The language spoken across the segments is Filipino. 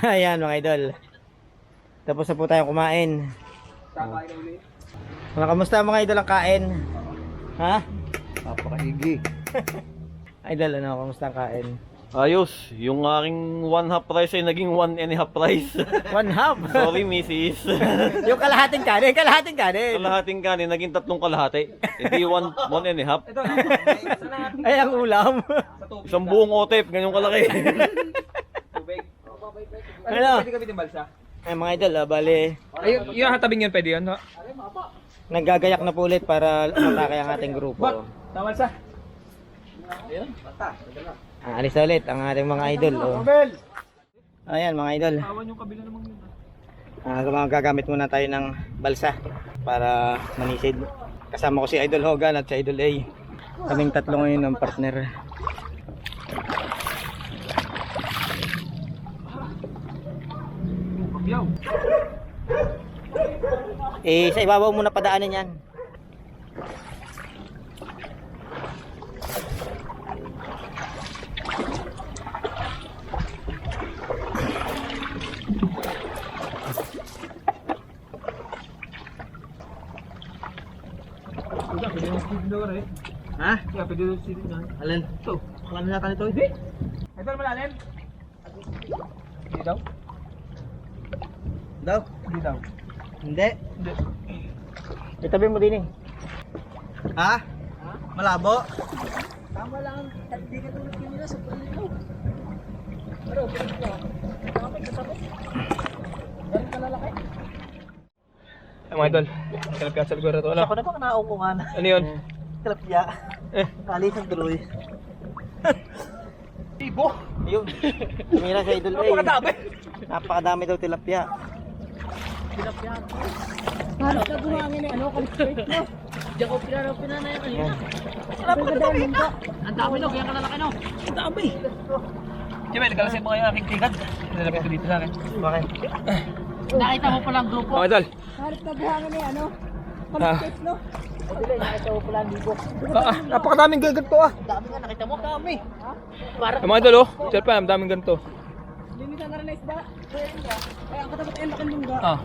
Ayan mga idol. Tapos na po tayong kumain. Kamusta mga idol ang kain? Ha? Napakaigi. Idol, ano, kamusta ang kain? Ayos, yung aking 1/2 price ay naging 1.5 price. 1/2. Sorry, Mrs. Yung kalahating kanin, kalahating kanin. Kalahating kanin, naging 3 kalahati. Hindi 1.5. Ay, ang ulam. Isang buong otep, ganyong kalaki. Ano? Pwede kami din balsa? Ay mga idol, bali, Ayun, yung hatabing yun pwede yun, no? naggagayak na po ulit para matake ang ating grupo. Tama balsa. Alis na ulit ang ating mga idol. Oh. Ayan mga idol. Awan yung kabila namang yun. Gagamit muna tayo ng balsa para manisid. Kasama ko si Idol Hogan at si Idol A. Kaming tatlo ngayon ng partner. Yaw. Sa ibabaw muna padaanin yan. Pwede yung speed door eh. Ha? Kaya pwede yung speed door. Alin? Ito. Pakala na natin ito. Ito na malalim? Hindi daw? Daw? Hindi daw. Hindi. Hindi. Itabi mo din eh. Ha? Malabo? Tama lang. Hindi ka tulad yun nila sa pulilo. Pero, pwede ka. Kapit ka tapos. Ganun ka lalaki. Ay mga idol, tilapia sa lugar na to. Ako na baka naungungan. Ano yun? Tilapia. Kalis ang tuloy. Ibo! Yun. Tumira sa Idol A. Napakadami! Napakadami daw tilapia. Harap na buhangin eh, ano, kalistrate mo. Diyan ko pinanay ang kanina. Ang dami no, kaya ka lalaki no. Ang dami! Jemel, kalasin mo kayo aking tingad. Nalapit ko dito sa akin. Bakit? Nakita mo palang grupo. Mga idol, Harap na buhangin eh, ano, kalistrate no. Nakita mo pala ang libo. napakadaming ganito ah. Dami nga, nakita mo. Dami. Parang Mga idol oh, sir pa, ang daming ganito. limitan na rin na isda. Ay, ang katapat ay laking lungga. Ah.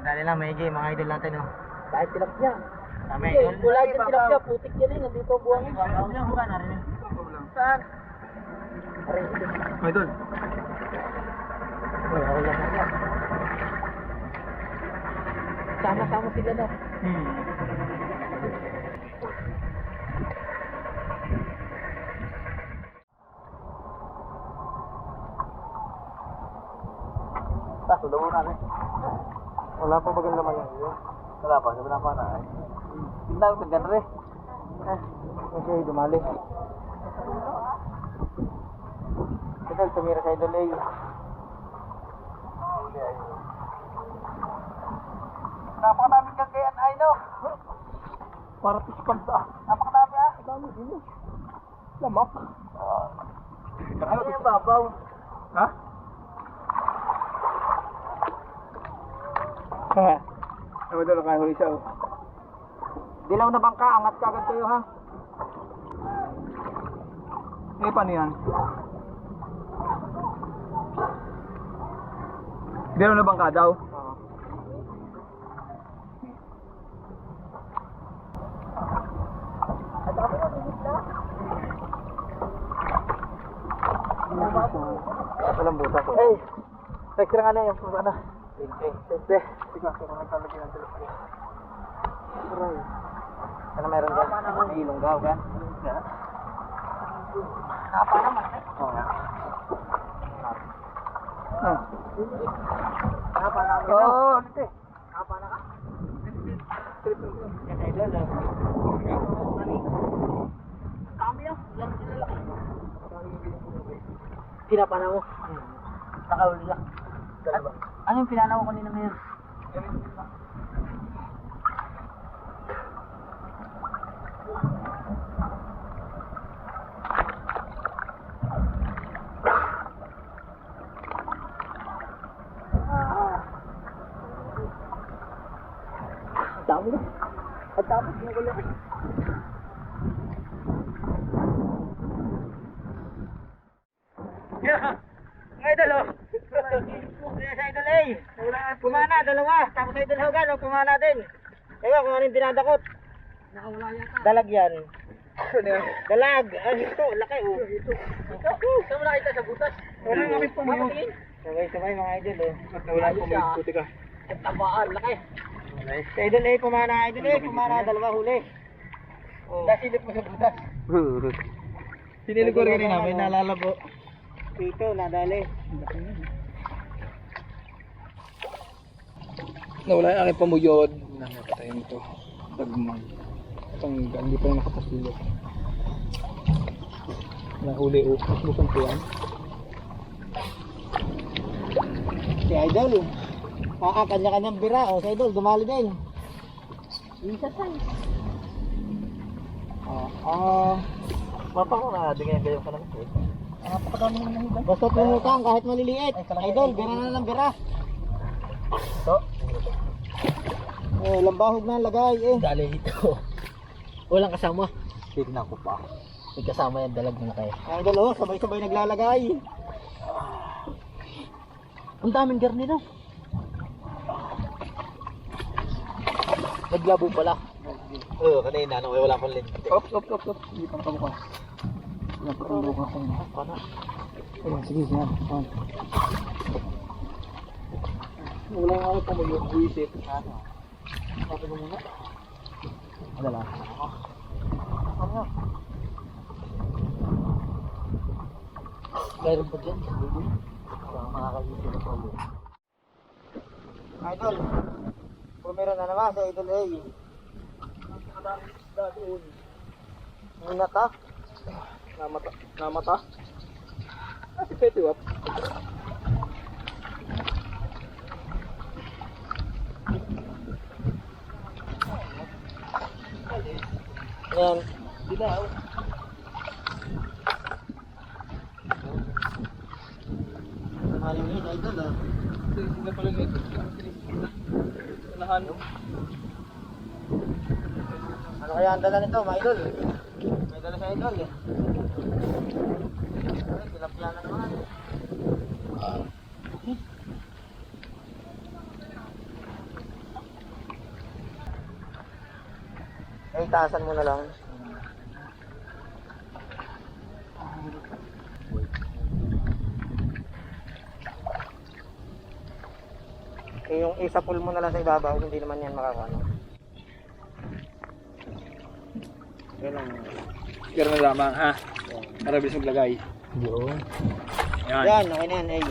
Dali lang, maigi mga idol natin. Oh. Kahit tilapia. Dami. Wala dyan tilapia, putik yan eh, nandito ang buhangin. Huwag lang, huwag na rin. Saan? Mga idol. Sama-sama sila na. Taso, daw na rin. Wala pa bagang laman yan. Wala pa, sabi na pa na. Tignan ko kagyan rin. Kasi dumali. Idol, tumira sa Idol A. Napakadaming kagayan ay no. Para pispag sa Napakadami ah. dami din. Lamak. Ano yung babaw? Ha? Ha. Mga idol, nakahuli siya oh. Dilaw na bangka, angat ka agad kayo ha. Eh, paano yan? Meron na bang ka daw? Walang butas. Eh, extra nga na yung ano. Sente. Sige, ako nagtalagay ng telepono. Aray. Ano meron dyan? May ilonggaw ka? Napa naman eh. Oo. Napa namin. Oo, ulit eh. Napa na ka? Kasi idol. Kami ah. Pinapana mo? Nakahuli lang. Ano yung pinanaw ko kanina ngayon? Dami na. At tapos ginagawa ko. Idol, oh. Sa Idol A. Pumana, dalawa. Tapos Idol Hogan, oh, pumana din. Ewan kung ano yung dinadakot. Nakawala yata. Dalag yan. Dalag. Ito, laki, oh. Saan mo nakita sa butas? Wala nga kami pumayo. Sabay-sabay mga Idol, oh. Nawala po may puti ka. Ang tabaan, laki. Sa Idol A, pumana. Idol A, pumana. Dalawa huli. Oh. Nasilip mo sa butas. Sinilig ko rin namin, naalala po. Ito, nadali. Nawala yung aking pamuyod. Nakatayin ito. Pagmang. Tanggal, hindi pa yung nakapasulo. Nahuli o. Bukan po yan. Si Idol. Kanya-kanyang bira. O, si Idol, dumali din. Isa tayo. Mapa ko na, di ganyan ka lang. Basta tumutang kahit maliliit. Idol, bira na lang bira. Ito. Lambahog na lagay eh. Dali dito. Walang kasama. Tignan ko pa. May kasama yan, dalag na kayo. Idol, oh, sabay-sabay naglalagay. Ang daming garni na. Naglabo pala. Oo, kanina, wala pang lente. Op. Hindi pa nakabuka. Wala pa nakabuka ko. Ayun, sige, yan. Wala nga ako pamuyod. Buisit. Sabi ko muna. Ano lang? Meron pa dyan. Makakalisip na po. Idol, pumira na naman sa Idol A. Minata? Namata? Ah, si Petty Wap. Yan. Dilaw. Maling yun, Idol ah. Sila pala nito. Sanahan. Ano kaya ang dala nito, mga Idol? May dala sa Idol eh. Ay, tilapia na naman. Ay, taasan mo na lang. Eh, yung isa pull mo na lang sa ibabaw, hindi naman yan makakano. Ganun na lamang ha. Para bilis maglagay. Yun. Yan. Yan, okay na yan, eh.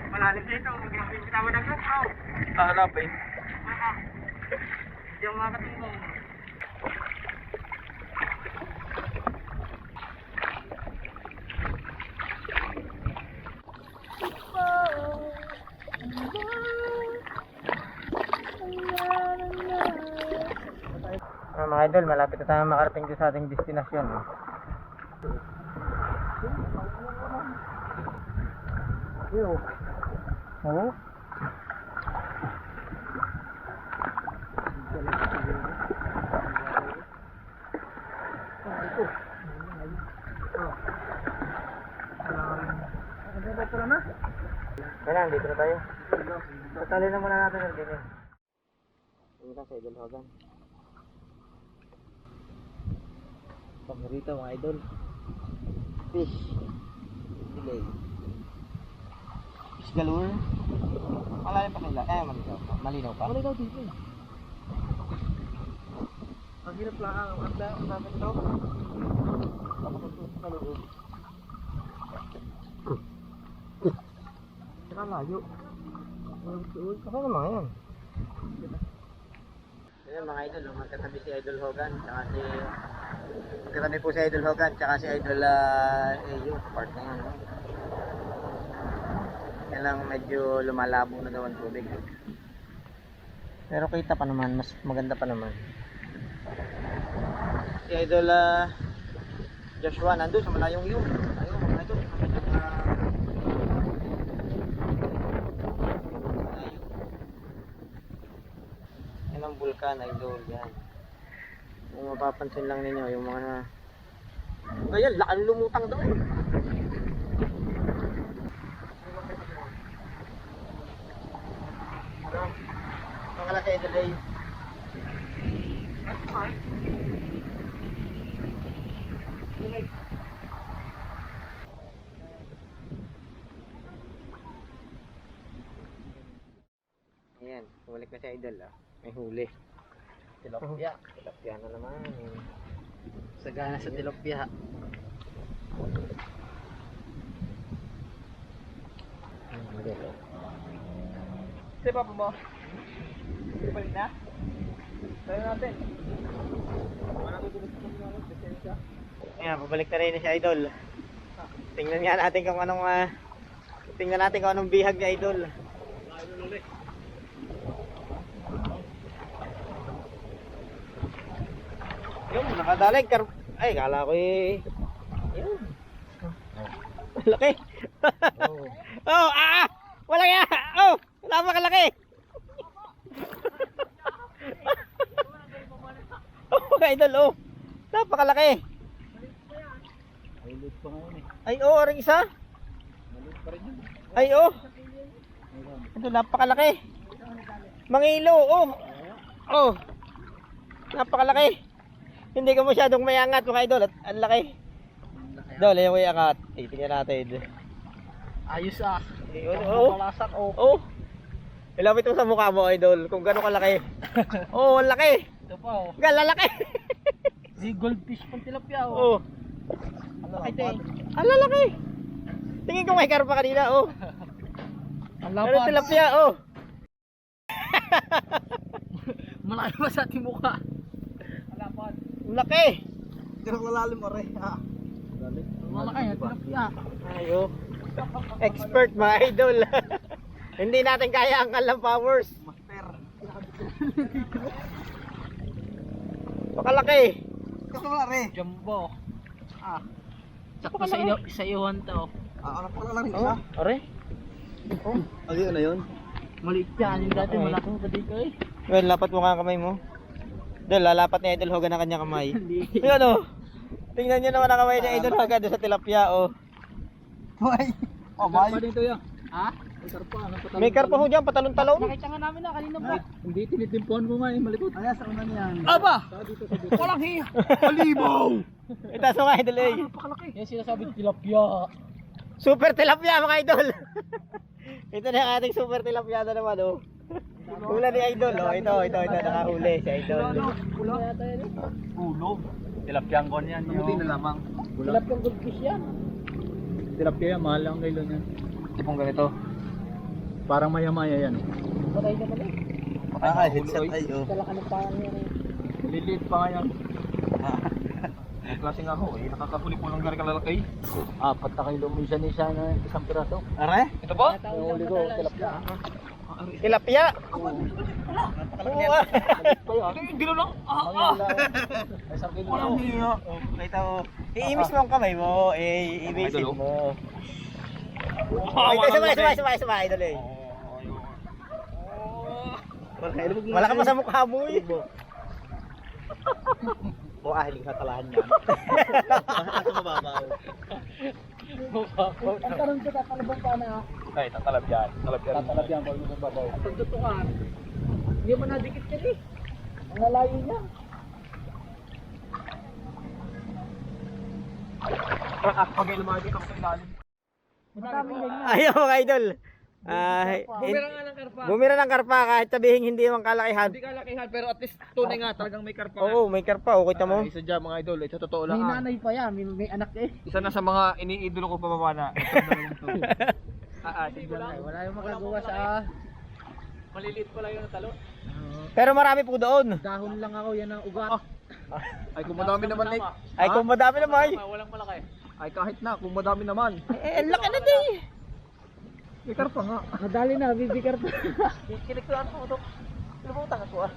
Malalim dito, kita mo na GoPro. Hahanapin. Hindi ako makakatingin. Mga idol, malapit na tayo makarating dito sa ating destinasyon. Oo. Kaya dito na tayo. Tatali na muna natin ang ganyan. Dito sa Idol Hogan. Paborito mga idol. Fish. Fillet. Fish galore. Malalim pa kila. Malinaw pa. Malinaw pa. Malinaw dito. Ang hirap lang ang anda. Ang dapat ito. Sa loob. Saka layo. Saka naman yan. Ayan mga idol, magkatabi si Idol Hogan, tsaka si... Magkatabi po si Idol Hogan, tsaka si Idol Eyo, part na yan. Yan lang medyo lumalabo na daw ang tubig. Pero kita pa naman, mas maganda pa naman. Si Idol Joshua nandun sa malayong yun. Ayun mga idol, medyo ng vulkan idol yan. Kung mapapansin lang ninyo yung mga ayan, laan lumutang doon. Ano? Mga laki idol ay ayan, bumalik na si idol may huli. Tilapia. Tilapia na naman. Sagana sa tilapia. Maganda. Sige pa mo. Balik na. Tayo natin. Ayan, pabalik na rin si idol. Tingnan nga natin kung anong tingnan natin kung anong bihag ni idol. Yung nakadalig ay kala ko yun. Laki. Oh, wala nga. Oh, napakalaki. Oh, idol, oh. Napakalaki. Ay, oh, orang isa. Ay, oh. Ito, napakalaki. Mangilo, oh. Oh. Napakalaki. Hindi ko masyadong mayangat mga idol at ang laki. Dole, yung mayangat. Tingnan natin. Ayos Oo. Palasak Oh. Ilapit mo sa mukha mo idol kung gaano kalaki. Oh, ang laki. Ito pa oh. Galalaki. Si goldfish pang tilapia Oh. Ang laki din. Ang lalaki. Tingin ko may karpa kanina, oh. Ang Ano tilapia, oh. Malaki pa sa ating mukha. Malapad. Ang laki. Pero malalim mo rin. Malaki ang tilapia. Ay, oh. Expert mga idol. Hindi natin kaya ang kalang powers. Pakalaki. Jumbo. Sakto sa iwan to. Oh, are? Ano na yun? Maliit yan. Yung dati malaki pa dito eh. Well, lapat mo nga ang kamay mo. Dahil lalapat ni Idol Hogan ang kanyang kamay. Ayan o. Tingnan nyo naman ang kamay ni Idol Hogan doon sa tilapia o. Pa dito yan. Ha? May karpa. May karpa ho dyan, patalon-talon. Nakita nga namin na kanina pa. Hindi, tinitimpuan mo nga eh. Malikot. Ay, sa una niyan. Aba! Walang hiya. Alibaw! Itaso nga Idol eh. Napakalaki. Yan sinasabi tilapia. Super tilapia mga Idol. Ito na yung ating super tilapia na naman o. Hula ni Idol o. Ito, nakahuli si Idol. Ulo yata yan eh. Ulo. Tilapyang kon yan. Buti na lamang. Tilapia goldfish yan. Tilapia yan. Mahal lang kilo niyan. Tipong ganito. Parang maya-maya yan. Patay naman eh. Headset ay oh. Talaka ng parang yan eh. Liliit pa nga yan. Ang klase nga ho eh. Nakakahuli po ng gari kalalaki. 4 na kilo minsan isa na isang piraso. Are? Ito po? Yung huli ko, tilapia. Tilapia. Dilo lang. Isang kilo. Walang hiya. Ito o. Iimis mo ang kamay mo. Iimisin mo. Ito, sabay, Idol eh. Wala ka pa sa mukha mo eh. O ahiling sa talahan niya. Asa mababaw. Ang tanong ko, tatalabang pa na. Ay, tatalab yan. Tatalabyan ko yung babaw. Ang tutukan. Hindi mo nadikit yan eh. Ang lalayo niya. Pag lumagit ako sa ilalim. Maraming ganyan. Ayaw mga Idol. Bumira nga ng karpa. Bumira ng karpa kahit sabihin hindi man kalakihan. Hindi kalakihan pero at least tunay nga talagang may karpa. Oo, may karpa. O, kita mo. Isa dyan mga idol. Sa totoo May lang. nanay pa yan. May anak eh. Isa na sa mga iniidolo ko pamamana. Wala yung magagawa sa... Maliliit pala yung talo. Pero marami po doon. Dahon lang ako. Yan ang ugat. Ay kung madami naman Nick. Ay, kung madami naman. Walang malaki. Ay kahit na kung madami naman. Ang laki na din. May karpa nga. Nadali na. Bibigar pa. Kiniktuan ko ito. Lumutan ako ah.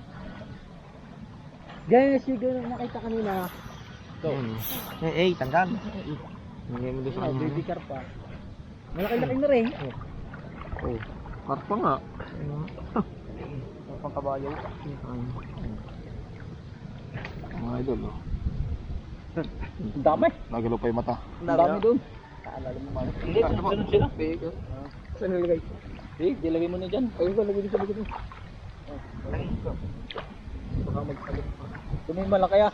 Ganyan siguro nakita kanina. Tanggal. Hindi mo doon sa kanya. Bibigar pa. Malaki-laki na rin. Karpa nga. Pang kabayo. Mga idol oh. Ang dami. Nagalaw pa yung mata. Ang dami doon. Hindi, sunod sila. Saan nilagay? Dilagay mo na dyan. Ayun ko, lagay dito. Baka magsalit pa. Ito may malaki ah.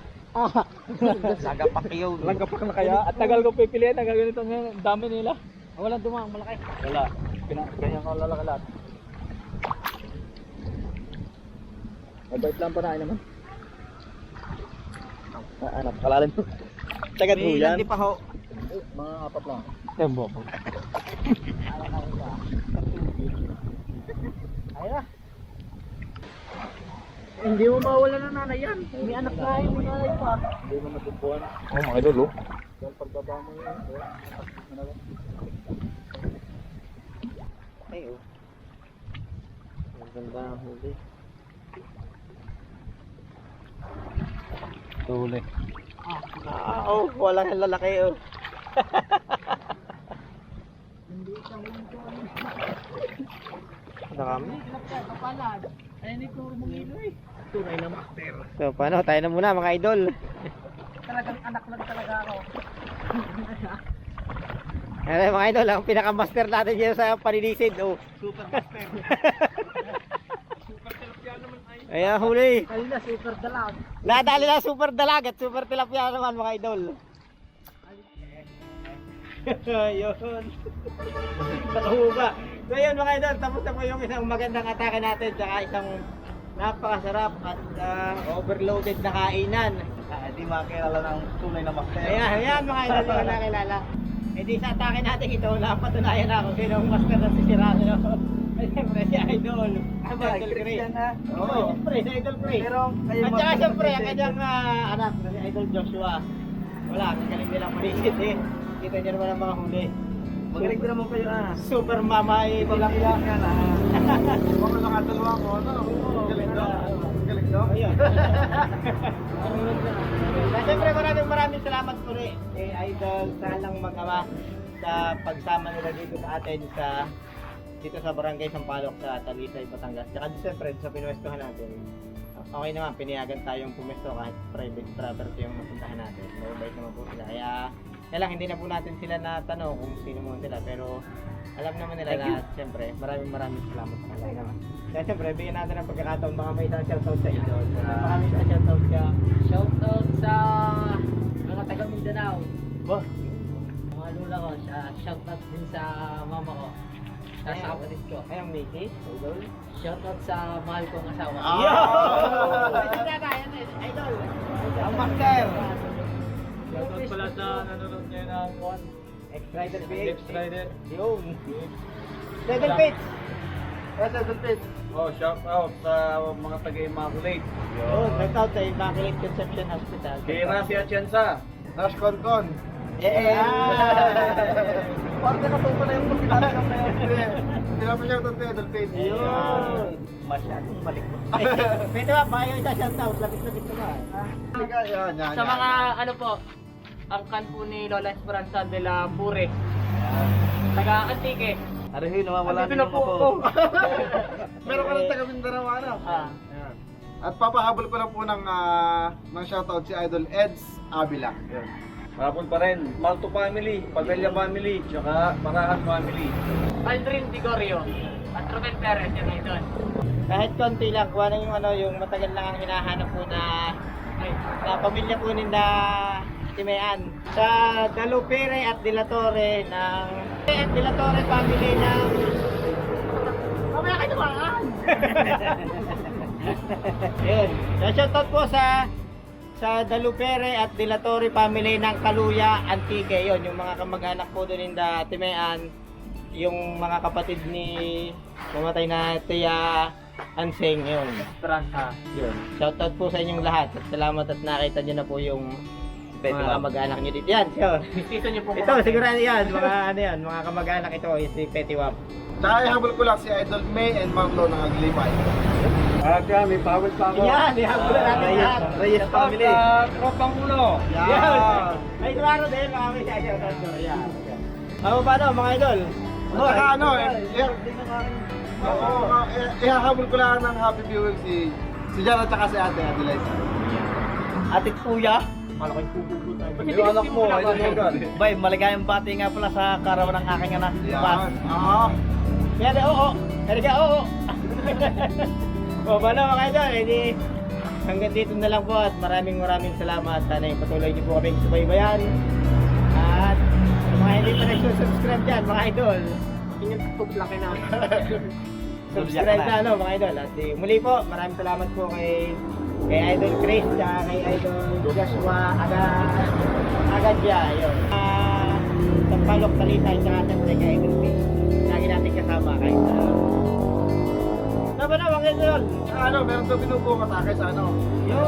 Lagapak yun. Lagapak na kaya. At tagal ko pipiliin. Tagal ganito ang dami nila. Walang dumang malaki. Wala. Ganyan ka lalaki lahat. Mabait lang pa na naman. Kalalim. Tagad mo yan. Hindi pa ho. Mga 4 lang. Tembo. Ayun na. Hindi mo mawala ng nanay yan. May anak na yun, may nanay pa. Hindi mo matumpuan. Oh mga idol oh. Yung pagbaba mo yun. Ay oh. Maganda ang huli. Huli. Oh, walang lalaki oh. Nakami. Kapalad. Ayun ito, mungilo eh. Tunay na master. So, paano? Tayo na muna mga idol. Talagang anak lang talaga ako. Ayan mga idol, ang pinaka-master natin dito sa paninisid. Oh. Super master. Super tilapia naman ay. Ayan, huli. Kanina super dalag. Nadali na super dalag at super tilapia naman mga idol. Ayun. Nakahuga. So yun mga idol, tapos na po yung isang magandang atake natin tsaka isang napakasarap at overloaded na kainan. Di makilala ng tunay na master. Ayan mga idol, yung nakilala. E di sa atake natin ito, napatunayan na kung sino ang master na sisirado. Ay siyempre si Idol. Ang Idol Gray. Oo, siyempre si Idol Gray. At saka siyempre ang kanyang anak na si Idol Joshua. Wala, ang galing nilang manisid eh. Kita niyo naman ang mga huli. Magaling din naman kayo Super mama ay Ilang yan Baka nakadalawa ko, ano? Galing daw. Galing daw. Ayun. Siyempre maraming salamat po rin kay Idol sa lang mag-ama sa pagsama nila dito sa atin dito sa Barangay Sampaloc sa Talisay, Batangas. Tsaka siyempre sa pinuwestohan natin. Okay naman, pinayagan tayong pumesto kahit private property yung napuntahan natin. Mabait naman po sila. Kaya lang, hindi na po natin sila natanong kung sino mo sila. Pero alam naman nila na siyempre maraming salamat sa kanila. Kaya siyempre, bigyan natin ang pagkakataon. Baka may isang shoutout sa Idol. Baka may isang shoutout ka. Shoutout sa mga taga Mindanao. Ba? Mga lula ko, shoutout din sa mama ko. Sa kapatid ko. Ayong Miki, Idol. Shoutout sa mahal kong asawa. Idol! Ang master! Shoutout pala sa nanonood niya ng one. X-Rider PH. X-Rider. Yun. Seven Pits. Seven Pits. Oh, shout out sa mga taga-Immaculate. Yun. Shoutout sa Immaculate Conception Hospital. Kay Rafi Atienza. Nash Concon. Parte na po pala yung pinapasok na yun. Pinapasok na Idol Page. Yun. Masyadong malikot. Pwede ba? Baka yung isa shoutout. Lapit-lapit na ba? Sa mga ano po, ang kan po ni Lola Esperanza de la Pure. Taga Antique. Arihin, nawawala Andito na po ako. Meron ka ng taga Mindanao, ano? Ah. Ayan. At papahabol ko lang po ng shoutout si Idol Eds Avila. Yun. Hapon pa rin, Malto family, Pagalla family, tsaka Marahan family. Aldrin Digorio. At Romel Perez, yan ay doon. Kahit konti lang. Kuha na yung matagal lang ang hinahanap po na pamilya po ninda Timean. Sa Dalupere at De La Torre ng De La Torre family ng mamaya kayo tumaan. Yun. Shoutout po sa Dalupere at De La Torre family ng Kaluya, Antique. Yun, yung mga kamag-anak po doon ninda Timean, yung mga kapatid ni mamatay na Tia Anseng, yun. Esperanza. Yun. Shoutout po sa inyong lahat at salamat at nakita nyo na po yung mga kamag-anak nyo dito. Yan, yun. Mistiso niyo po. Ito, sigurado yan. Mga kamag-anak ito, si Petty Wap. Tsaka ihabol ko lang si Idol May and Marlo ng Aglipay. At yan, may pawis pa ako. Yan, ihabol na natin lahat. Reyes family. Tropang ulo. Yan. Ay, klaro din, mga may shoutout ko. Yan. Ano paano, mga idol? Saka ano, ihahabol ko lang ng happy viewing si Jan at saka si Ate Adeliza. Atit Kuya. Malaking pupupo tayo. Yung anak mo, Idol Morgan. Bay, maligayang bati nga pala sa karawan ng aking anak. Yan. Oo. Yan, oo. Erika, oo. O, paano mga idol? Hindi, hanggang dito na lang po at maraming salamat. Sana yung patuloy niyo po kaming subaybayan. At sa mga hindi pa nag-subscribe dyan, mga idol, Laki na. subscribe na, ano, mga idol. At muli po, maraming salamat po kay Idol Chris, at kay Idol Joshua Agadya, yun. Sampaloc, Talisay, at siyempre kay Idol Chris. Lagi natin kasama kahit ba na, mga idol? Ano, meron daw binubuo katake sa ano? Yun.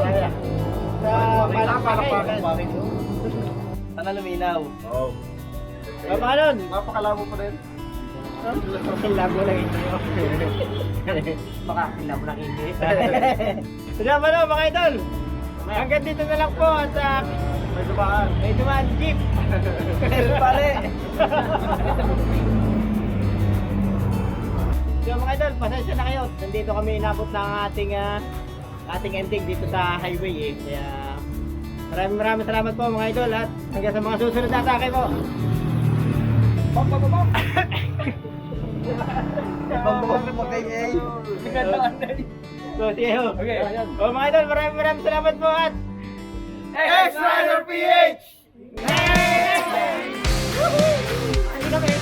Sa Palakpakan. Sana luminaw. Oo. Paano? Napakalabo pa rin. Labo lang ito. Baka labo lang ito. Kaya paano, mga idol? Hanggang dito na lang po at May dumaan. may dumaan jeep. Pare. So mga idol, pasensya na kayo. Nandito kami inabot ng ating ending dito sa highway eh. Kaya maraming salamat po mga idol at hanggang sa mga susunod na atake po. Bang! So, see you. Okay. So mga idol, maraming salamat po at X-Rider PH! Next! Ano kami?